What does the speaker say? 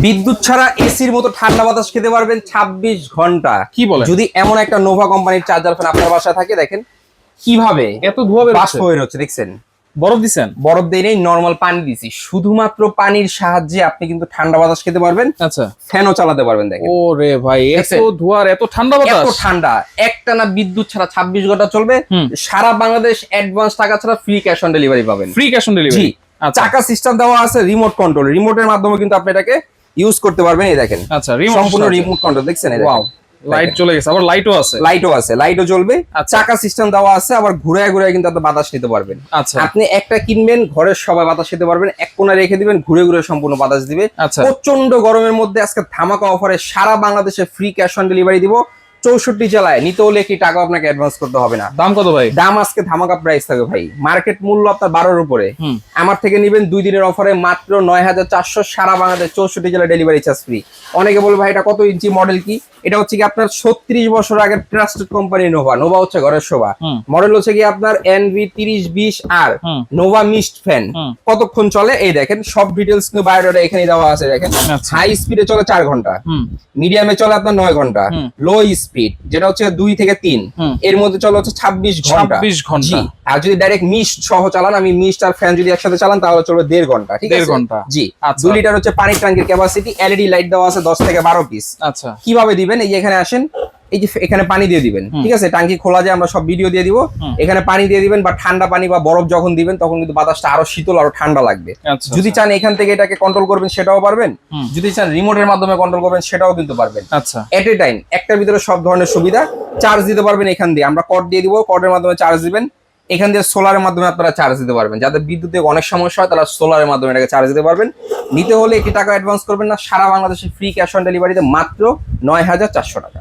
বিদ্যুৎ ছাড়া এসির মতো ঠান্ডা বাতাস খেতে পারবেন 26 ঘন্টা। কি বলেন? যদি এমন একটা নোভা কোম্পানির চার্জার ফ্যান আপনার বাসায় থাকে, দেখেন কিভাবে এত ধোয়া বের বাষ্প হচ্ছে। হয়ে হচ্ছে, দেখছেন? বরফ দিছেন? বরফ দেই নেই, নরমাল পানি দিছি। শুধুমাত্র পানির সাহায্যে আপনি কিন্তু ঠান্ডা বাতাস খেতে পারবেন, আচ্ছা। ফ্যানও চালাতে পারবেন। দেখেন ওরে ভাই, এত দেখছেন? ধোয়ার এত ঠান্ডা এত বাতাস। ঠান্ডা, একটানা বিদ্যুৎ ছাড়া 26 ঘন্টা চলবে। হুম। সারা বাংলাদেশ অ্যাডভান্স টাকা ছাড়া ফ্রি ক্যাশ অন ডেলিভারি পাবেন। Free cash on G, delivery. আচ্ছা চাকা সিস্টেম দেওয়া আছে, রিমোট কন্ট্রোল, রিমোটের মাধ্যমে কিন্তু আপনি এটাকে ইউজ করতে পারবেন। এই দেখেন আচ্ছা, রিমোট সম্পূর্ণ রিমোট কন্ট্রোল, দেখছেন? এই ওয়াও, দেখেন লাইট চলে গেছে, আবার লাইটও আছে। লাইটও আছে, লাইটও জ্বলবে। আচ্ছা। চাকা সিস্টেম দেওয়া আছে, আবার ঘুরায় ঘুরায় কিন্তু আপনি বাতাস নিতে পারবেন। আচ্ছা আপনি একটা কিনবেন, ঘরের সবাই বাতাস নিতে পারবেন, এক কোণা রেখে দিবেন, ঘুরে ঘুরে সম্পূর্ণ বাতাস দিবে। আচ্ছা। প্রচন্ড গরমের মধ্যে আজকে ধামাকা অফারে সারা বাংলাদেশে ফ্রি ক্যাশ অন ডেলিভারি দিব। 64 জেলায় নিতে হলে একটি টাকা আপনাকে অ্যাডভান্স করতে হবে না। দাম কত ভাই? দাম আজকে ধামাকা প্রাইস থাকবে ভাই, মার্কেট মূল্য আপনার 12-র উপরে। হুম। আমার থেকে নেবেন 2 দিনের অফারে মাত্র 9400, সারা বাংলাদেশ 64 জেলা ডেলিভারি চার্জ ফ্রি। অনেকে বলবে ভাই এটা কত ইঞ্চি মডেল কি? এটা হচ্ছে কি আপনার 36 বছর আগের ট্রাস্টেড কোম্পানি নোভা। নোভা হচ্ছে ঘরের শোভা। হুম। মডেল হচ্ছে কি আপনার NV3020R hmm. Nova mist fan. Hmm. কতক্ষণ চলে এই দেখেন, সব ডিটেলস কিন্তু বায়োডাটা এখানে দেওয়া আছে। দেখেন আচ্ছা। হাই স্পিডে চলে 4 ঘন্টা, হুম। মিডিয়ামে চলে আপনার 9 ঘন্টা, হুম। লো স্পিড যেটা হচ্ছে 2 থেকে 3, হুম। এর মধ্যে চলে হচ্ছে 26 ঘন্টা। 26 ঘন্টা। জি, আর যদি ডাইরেক্ট মিস্ট সহ চালান, আমি মিস্ট আর ফ্যান যদি একসাথে চালান তাহলে চলবে 1.5 ঘন্টা। ঠিক আছে? 1.5 ঘন্টা। জি। আচ্ছা। 2 লিটার হচ্ছে পানির ট্যাঙ্কের ক্যাপাসিটি। এলইডি লাইট দেওয়া আছে 10 থেকে 12 পিস। আচ্ছা। কিভাবে দিবেন? এই যে এখানে আসেন, এই যে এখানে পানি দিয়ে দিবেন। হুম। ঠিক আছে? টাঙ্কি খোলা যায়, আমরা সব ভিডিও দিয়ে দিব। হুম। এখানে পানি দিয়ে দিবেন, বা ঠান্ডা পানি বা বরফ যখন দিবেন তখন কিন্তু বাতাসটা আরো শীতল, আরো ঠান্ডা লাগবে। আচ্ছা, যদি আচ্ছা। চান এখান থেকে এটাকে কন্ট্রোল করবেন সেটাও পারবেন, হুম। যদি চান রিমোটের মাধ্যমে কন্ট্রোল করবেন সেটাও কিন্তু পারবেন। আচ্ছা। এট এ টাইম একটার ভিতরে সব ধরনের সুবিধা। চার্জ দিতে পারবেন এখান দিয়ে, আমরা কর্ড দিয়ে দিব, কর্ডের মাধ্যমে চার্জ দিবেন। এখান দিয়ে সোলারের মাধ্যমে আপনারা চার্জ দিতে পারবেন। যাদের বিদ্যুতে অনেক সমস্যা হয় তারা সোলারের মাধ্যমে এটাকে চার্জ দিতে পারবেন। নিতে হলে একটি টাকা অ্যাডভান্স করবেন না, সারা বাংলাদেশে ফ্রি ক্যাশ অন ডেলিভারিতে মাত্র 9400 টাকা।